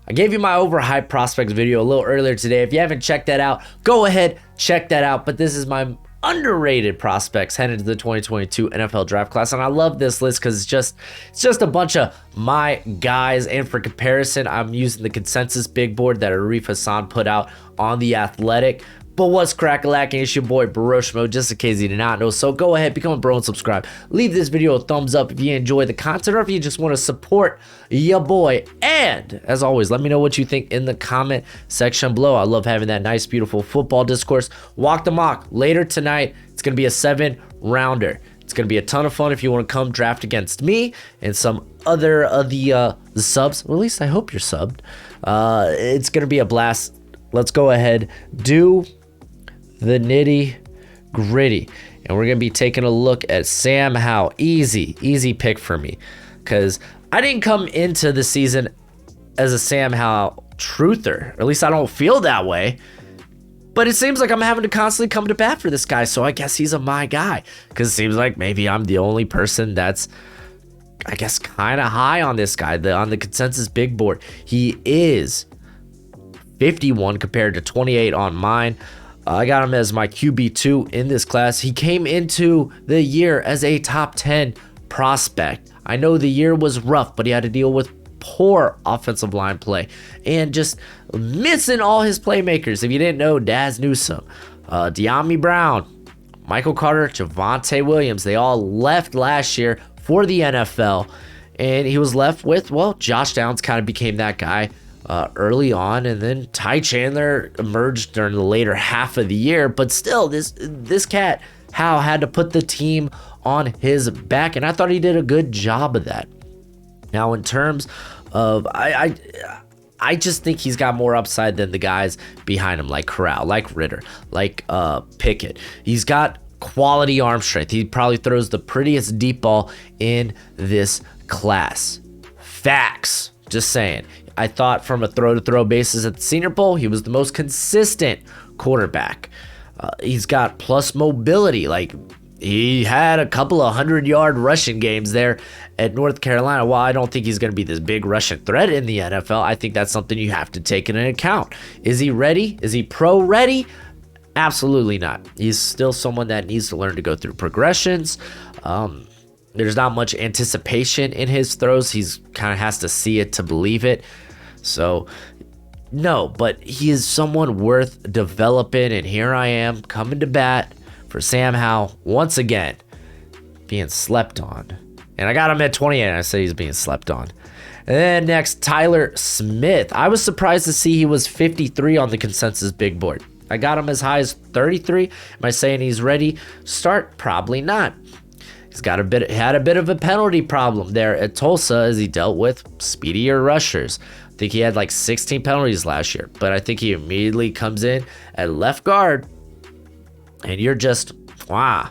I gave you my overhyped prospects video a little earlier today. If you haven't checked that out, go ahead, check that out. But this is my underrated prospects headed to the 2022 NFL draft class, and I love this list because it's just a bunch of my guys. And for comparison, I'm using the consensus big board that Arif Hassan put out on The Athletic. But what's crack-a-lacking? It's your boy Broshmo, just in case you did not know. So go ahead, become a bro and subscribe. Leave this video a thumbs up if you enjoy the content or if you just want to support your boy. And as always, let me know what you think in the comment section below. I love having that nice, beautiful football discourse. Walk the mock later tonight. It's going to be a 7-rounder. It's going to be a ton of fun if you want to come draft against me and some other of the subs. Or at least I hope you're subbed. It's going to be a blast. Let's go ahead, do the nitty gritty, and we're gonna be taking a look at Sam Howell. Easy pick for me, because I didn't come into the season as a Sam Howell truther, or at least I don't feel that way, but it seems like I'm having to constantly come to bat for this guy, so I guess he's my guy, because it seems like maybe I'm the only person that's, I guess, kind of high on this guy. On the consensus big board, he is 51 compared to 28 on mine. I got him as my QB2 in this class. He came into the year as a top 10 prospect. I know the year was rough, but he had to deal with poor offensive line play and just missing all his playmakers. If you didn't know, Daz Newsome, De'Ami Brown, Michael Carter, Javonte Williams, they all left last year for the NFL, and he was left with, well, Josh Downs kind of became that guy early on, and then Ty Chandler emerged during the later half of the year. But still, this cat Howe had to put the team on his back, and I thought he did a good job of that. Now, in terms of, I just think he's got more upside than the guys behind him, like Corral, like Ritter, like Pickett. He's got quality arm strength. He probably throws the prettiest deep ball in this class. Facts. Just saying. I thought from a throw-to-throw basis at the Senior Bowl, he was the most consistent quarterback. He's got plus mobility. Like, he had a couple of 100-yard rushing games there at North Carolina. While I don't think he's going to be this big rushing threat in the NFL, I think that's something you have to take into account. Is he ready? Is he pro-ready? Absolutely not. He's still someone that needs to learn to go through progressions. There's not much anticipation in his throws. He's kind of has to see it to believe it. So, no, but he is someone worth developing, and here I am coming to bat for Sam Howell once again, being slept on. And I got him at 28, and I say he's being slept on. And then next, Tyler Smith. I was surprised to see he was 53 on the consensus big board. I got him as high as 33. Am I saying he's ready to start? Probably not. He's had a bit of a penalty problem there at Tulsa as he dealt with speedier rushers. I think he had like 16 penalties last year, but I think he immediately comes in at left guard, and you're just, wow.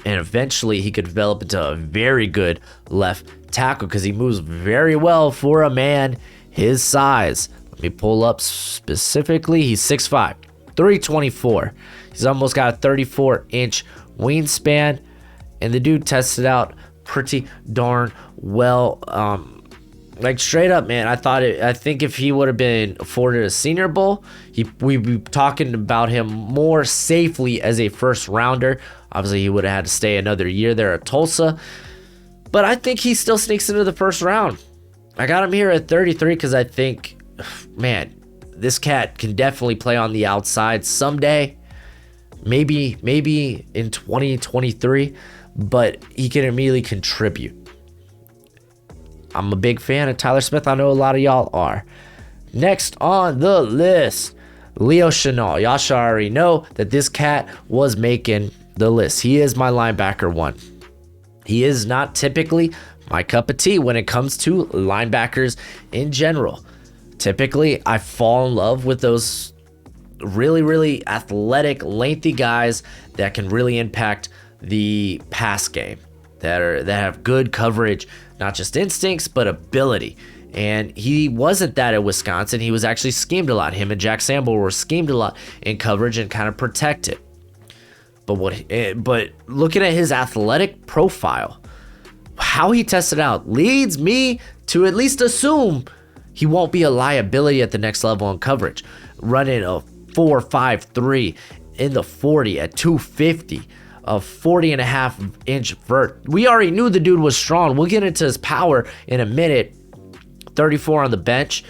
And eventually he could develop into a very good left tackle because he moves very well for a man his size. Let me pull up specifically. He's 6'5", 324. He's almost got a 34-inch wingspan. And the dude tested out pretty darn well. Like, straight up, man, I think if he would have been afforded a Senior Bowl, we'd be talking about him more safely as a first rounder. Obviously, he would have had to stay another year there at Tulsa. But I think he still sneaks into the first round. I got him here at 33 because I think, man, this cat can definitely play on the outside someday. Maybe in 2023. But he can immediately contribute. I'm a big fan of Tyler Smith. I know a lot of y'all are. Next on the list, Leo Chenal. Y'all should already know that this cat was making the list. He is my linebacker one. He is not typically my cup of tea when it comes to linebackers in general. Typically, I fall in love with those really, really athletic, lengthy guys that can really impact the pass game, that have good coverage, not just instincts, but ability. And he wasn't that at Wisconsin. He was actually schemed a lot. Him and Jack Sample were schemed a lot in coverage and kind of protected. But looking at his athletic profile, how he tested out leads me to at least assume He won't be a liability at the next level in coverage. Running a 4.53 in the 40 at 250, a 40.5-inch vert. We already knew the dude was strong. We'll get into his power in a minute. 34 on the bench.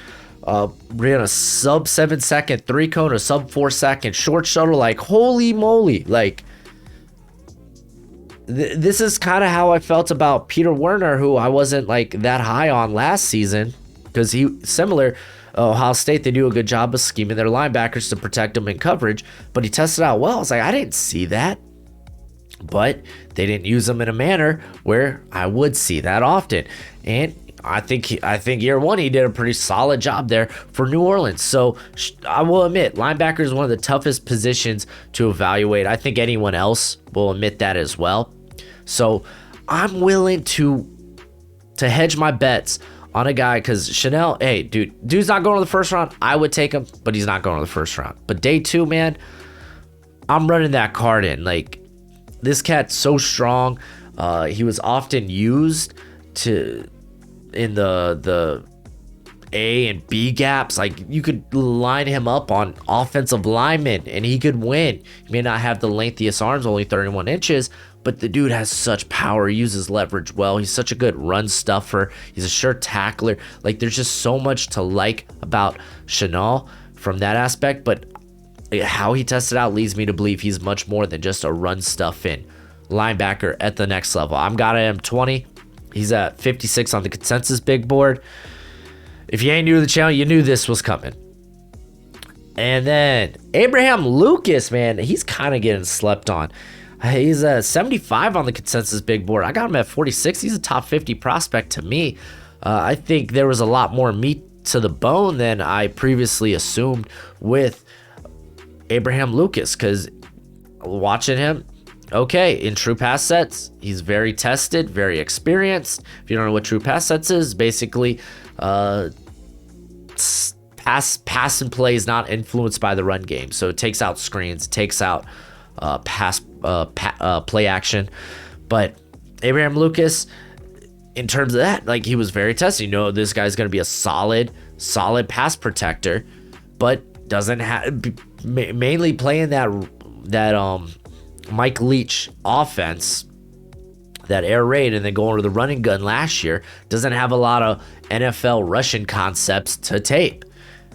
Ran a sub 7-second 3-cone, a sub 4-second short shuttle. Like, holy moly. Like, this is kind of how I felt about Peter Werner, who I wasn't like that high on last season. Because similar, Ohio State, they do a good job of scheming their linebackers to protect them in coverage, but he tested out well. It's like, I didn't see that, but they didn't use him in a manner where I would see that often. And I think year one, he did a pretty solid job there for New Orleans. So I will admit, linebacker is one of the toughest positions to evaluate. I think anyone else will admit that as well. So I'm willing to hedge my bets on a guy, because Chanel, hey, dude's not going to the first round. I would take him, but he's not going to the first round. But day two, man, I'm running that card in. Like, this cat's so strong. He was often used in the A and B gaps. Like, you could line him up on offensive linemen and he could win. He may not have the lengthiest arms, only 31 inches, but the dude has such power. He uses leverage well. He's such a good run stuffer. He's a sure tackler. Like, there's just so much to like about Chanel from that aspect, but how he tested out leads me to believe he's much more than just a run stuffing linebacker at the next level. I'm got him 20. He's at 56 on the consensus big board. If you ain't new to the channel, you knew this was coming. And then Abraham Lucas, man, he's kind of getting slept on. He's at 75 on the consensus big board. I got him at 46. He's a top 50 prospect to me. I think there was a lot more meat to the bone than I previously assumed with Abraham Lucas, because watching him, okay, in true pass sets, he's very tested, very experienced. If you don't know what true pass sets is, basically pass and play is not influenced by the run game. So it takes out screens, it takes out play action. But Abraham Lucas, in terms of that, like, he was very tested. You know, this guy's going to be a solid pass protector, but doesn't have, mainly playing that Mike Leach offense, that air raid, and then going to the running gun last year, doesn't have a lot of NFL rushing concepts to tape.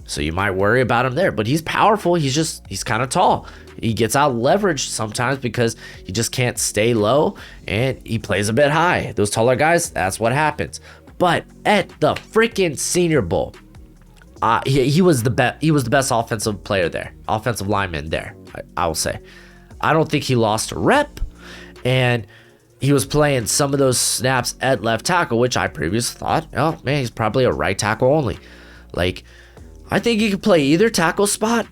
So you might worry about him there, but he's powerful. He's kind of tall. He gets out leveraged sometimes because he just can't stay low, and he plays a bit high. Those taller guys, that's what happens. But at the freaking Senior Bowl, he was the best. He was the best offensive player there, offensive lineman there. I will say, I don't think he lost a rep, and he was playing some of those snaps at left tackle, which I previously thought, oh man, he's probably a right tackle only. Like, I think he could play either tackle spot,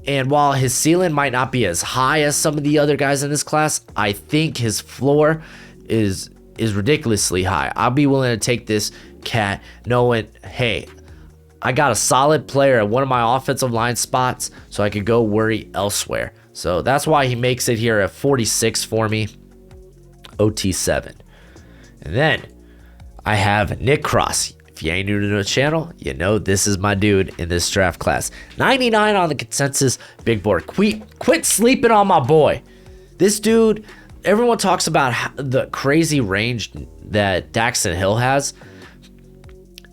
and while his ceiling might not be as high as some of the other guys in this class, I think his floor is ridiculously high. I'll be willing to take this cat knowing, hey, I got a solid player at one of my offensive line spots, so I could go worry elsewhere. So that's why he makes it here at 46 for me, OT7. And then I have Nick Cross. If you ain't new to the channel, you know this is my dude in this draft class. 99 on the consensus big board. Quit sleeping on my boy. This dude, everyone talks about the crazy range that Daxton Hill has.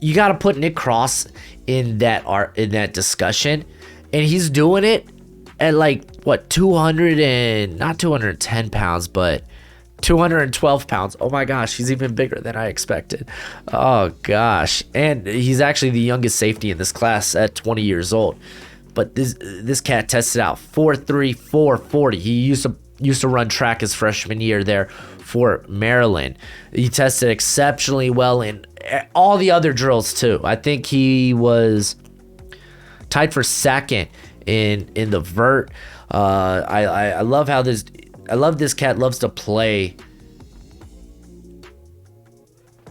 You got to put Nick Cross in that discussion, and he's doing it at like what, 200 and not 210 pounds, but 212 pounds. Oh my gosh, he's even bigger than I expected. Oh gosh. And he's actually the youngest safety in this class at 20 years old. But this cat tested out 4.3, 4.40. He used to run track his freshman year there for Maryland. He tested exceptionally well in all the other drills too. I think he was tied for second in the vert. I love how this cat loves to play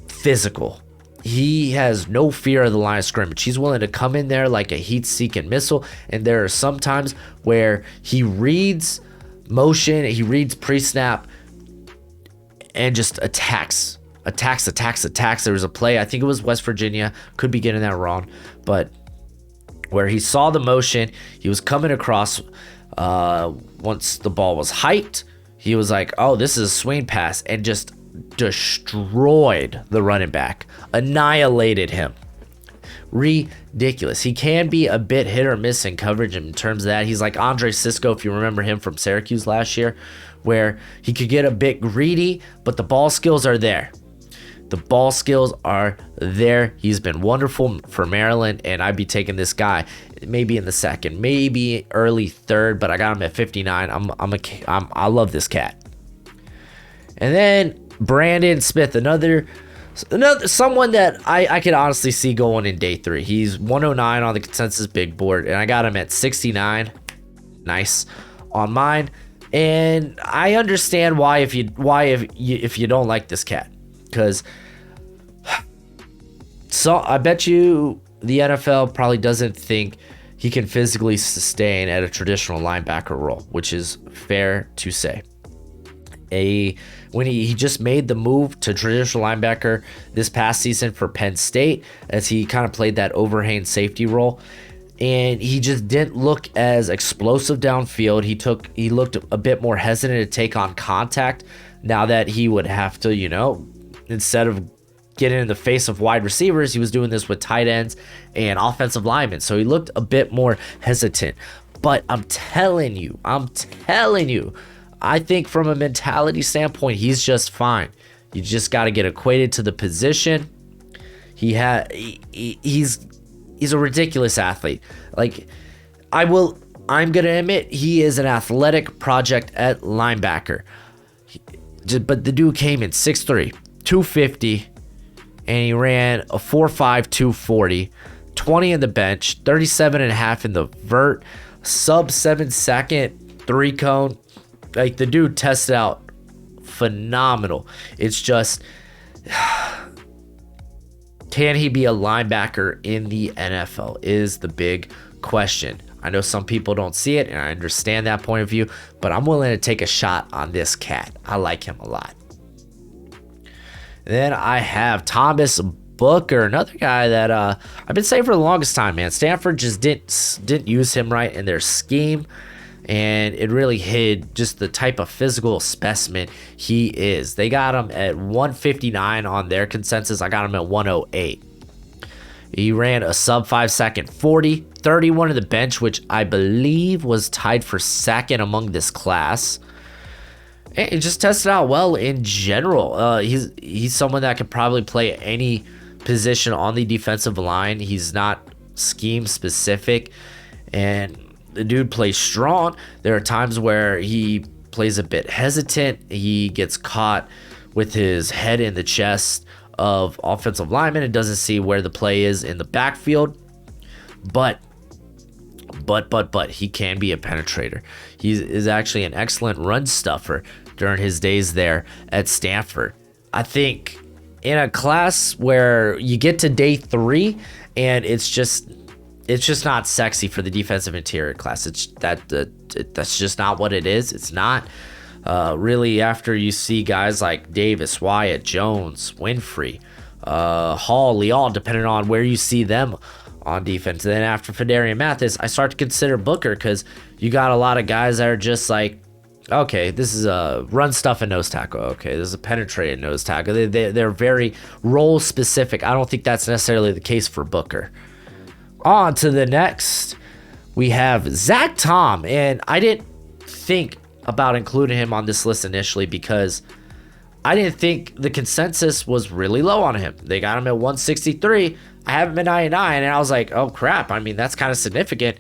physical. He has no fear of the line of scrimmage. He's willing to come in there like a heat-seeking missile, and there are some times where he reads motion, he reads pre-snap, and just attacks attacks. There was a play, I think it was West Virginia, could be getting that wrong, but where he saw the motion, he was coming across. Once the ball was hyped, he was like, oh, this is a swing pass, and just destroyed the running back, annihilated him. Ridiculous. He can be a bit hit or miss in coverage in terms of that. He's like Andre Sisco, if you remember him from Syracuse last year, where he could get a bit greedy, but the ball skills are there. The ball skills are there. He's been wonderful for Maryland, and I'd be taking this guy maybe in the second, maybe early third, but I got him at 59. I love this cat. And then Brandon Smith, another someone that I could honestly see going in day 3. He's 109 on the consensus big board, and I got him at 69. Nice on mine. And I understand why if you don't like this cat. Because I bet you the NFL probably doesn't think he can physically sustain at a traditional linebacker role, which is fair to say. When he just made the move to traditional linebacker this past season for Penn State, as he kind of played that overhang safety role, and he just didn't look as explosive downfield. He looked a bit more hesitant to take on contact now that he would have to, instead of getting in the face of wide receivers, he was doing this with tight ends and offensive linemen. So he looked a bit more hesitant. But I'm telling you, I think from a mentality standpoint, he's just fine. You just got to get acquainted to the position. He's a ridiculous athlete. Like, I'm going to admit, he is an athletic project at linebacker. But the dude came in 6'3", 250, and he ran a 4.5, 240, 20 in the bench, 37.5 in the vert, sub 7 second 3-cone. Like, the dude tested out phenomenal. It's just, can he be a linebacker in the NFL is the big question. I know some people don't see it, and I understand that point of view, but I'm willing to take a shot on this cat. I like him a lot. Then I have Thomas Booker, another guy that I've been saying for the longest time, man. Stanford just didn't use him right in their scheme, and it really hid just the type of physical specimen he is. They got him at 159 on their consensus. I got him at 108. He ran a sub 5 second 40, 31 to the bench, which I believe was tied for second among this class. And it just tested out well in general. He's someone that could probably play any position on the defensive line. He's not scheme specific, and the dude plays strong. There are times where he plays a bit hesitant. He gets caught with his head in the chest of offensive linemen and doesn't see where the play is in the backfield. But he can be a penetrator. He is actually an excellent run stuffer during his days there at Stanford. I think in a class where you get to day 3 and it's just not sexy for the defensive interior class. That's just not what it is. It's not really after you see guys like Davis, Wyatt, Jones, Winfrey, Hall, Leal, depending on where you see them on defense. And then after Fedarian Mathis, I start to consider Booker, because you got a lot of guys that are just like, okay, this is a run stuff and nose tackle. Okay, this is a penetrated nose tackle. They're very role specific. I don't think that's necessarily the case for Booker. On to the next, we have Zach Tom, and I didn't think about including him on this list initially because I didn't think the consensus was really low on him. They got him at 163. I have him at 99, and I was like, oh crap. I mean, that's kind of significant.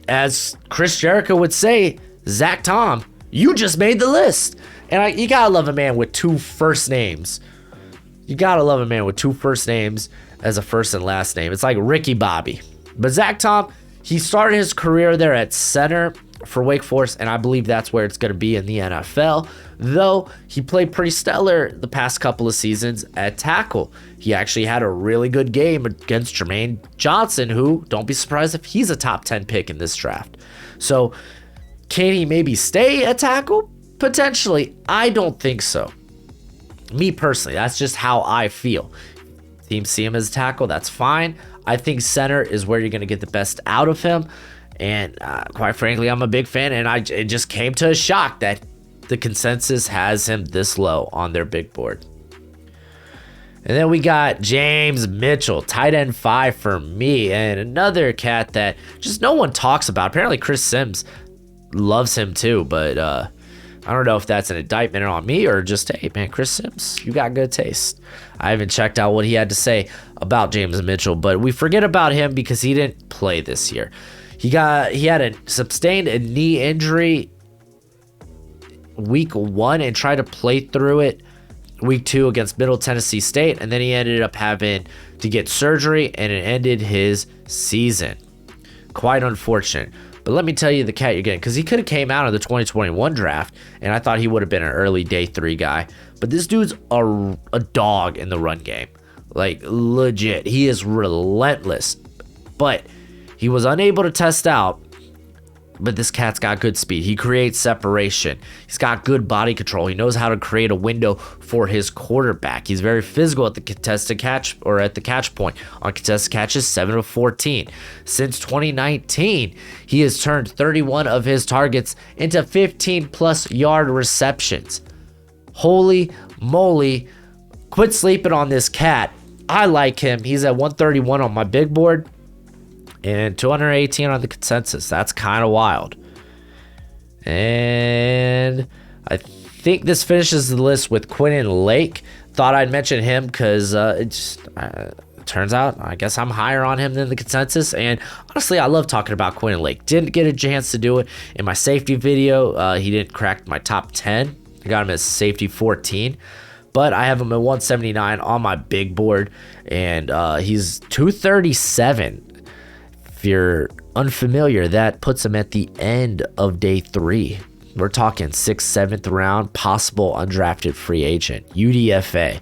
As Chris Jericho would say, Zach Tom, you just made the list. And you gotta love a man with 2 first names. You gotta love a man with 2 first names as a first and last name. It's like Ricky Bobby. But Zach Tom, he started his career there at center for Wake Forest, and I believe that's where it's going to be in the NFL, though he played pretty stellar the past couple of seasons at tackle. He actually had a really good game against Jermaine Johnson, who, don't be surprised if he's a top 10 pick in this draft. So can he maybe stay at tackle? Potentially. I don't think so. Me personally, that's just how I feel. Teams see him as a tackle, that's fine. I think center is where you're going to get the best out of him. And quite frankly, I'm a big fan, and it just came to a shock that the consensus has him this low on their big board. And then we got James Mitchell, tight end 5 for me, and another cat that just no one talks about. Apparently Chris Sims loves him too, but I don't know if that's an indictment on me or just, hey man, Chris Sims, you got good taste. I haven't checked out what he had to say about James Mitchell, but we forget about him because he didn't play this year. He had sustained a knee injury week 1 and tried to play through it week 2 against Middle Tennessee State, and then he ended up having to get surgery, and it ended his season. Quite unfortunate. But let me tell you the cat you're getting, because he could have came out of the 2021 draft, and I thought he would have been an early day 3 guy. But this dude's a dog in the run game. Like, legit. He is relentless. But he was unable to test out. But this cat's got good speed. He creates separation. He's got good body control. He knows how to create a window for his quarterback. He's very physical at the contested catch, or at the catch point. On contested catches, 7 of 14. Since 2019, he has turned 31 of his targets into 15-plus yard receptions. Holy moly. Quit sleeping on this cat. I like him. He's at 131 on my big board and 218 on the consensus. That's kind of wild. And I think this finishes the list with Quinton Lake. Thought I'd mention him because it turns out I guess I'm higher on him than the consensus. And honestly, I love talking about Quinton Lake. Didn't get a chance to do it in my safety video. He didn't crack my top 10. I got him as safety 14. But I have him at 179 on my big board. And he's 237. If you're unfamiliar, that puts him at the end of day 3. We're talking 6th, 7th round, possible undrafted free agent, UDFA.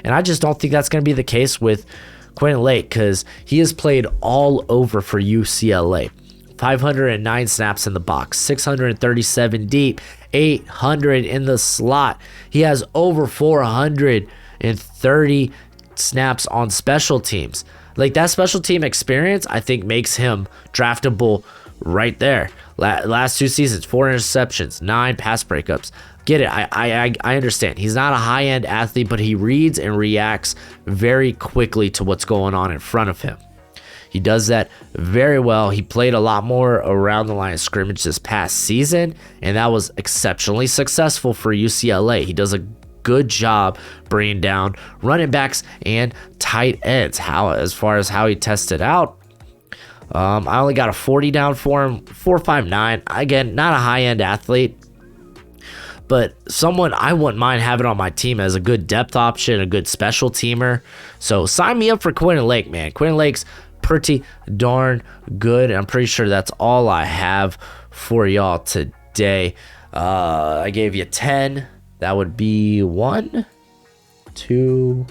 And I just don't think that's going to be the case with Quinton Lake, because he has played all over for UCLA. 509 snaps in the box, 637 deep, 800 in the slot. He has over 430 snaps on special teams. Like, that special team experience, I think, makes him draftable right there. Last 2 seasons, 4 interceptions, 9 pass breakups. Get it. I understand. He's not a high-end athlete, but he reads and reacts very quickly to what's going on in front of him. He does that very well. He played a lot more around the line of scrimmage this past season, and that was exceptionally successful for UCLA. He does a good job bringing down running backs and tight ends. As far as how he tested out, I only got a 40 down for him, 4.59. Again, not a high-end athlete, but someone I wouldn't mind having on my team as a good depth option, a good special teamer. So sign me up for Quinton Lake, man. Quinton Lake's pretty darn good. I'm pretty sure that's all I have for y'all today. I gave you 10. That would be 1, 2,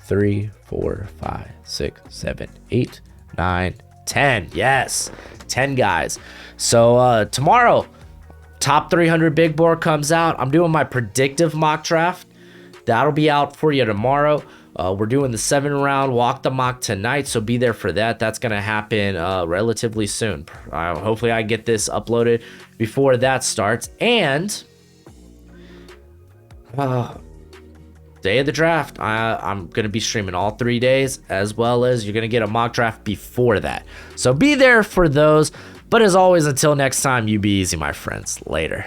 3, 4, 5, 6, 7, 8, 9, 10. Yes, 10 guys. So tomorrow, top 300 big board comes out. I'm doing my predictive mock draft. That'll be out for you tomorrow. We're doing the 7-round walk the mock tonight, so be there for that. That's going to happen relatively soon. Hopefully I get this uploaded before that starts. And day of the draft, I'm going to be streaming all 3 days, as well as you're going to get a mock draft before that. So be there for those. But as always, until next time, you be easy, my friends. Later.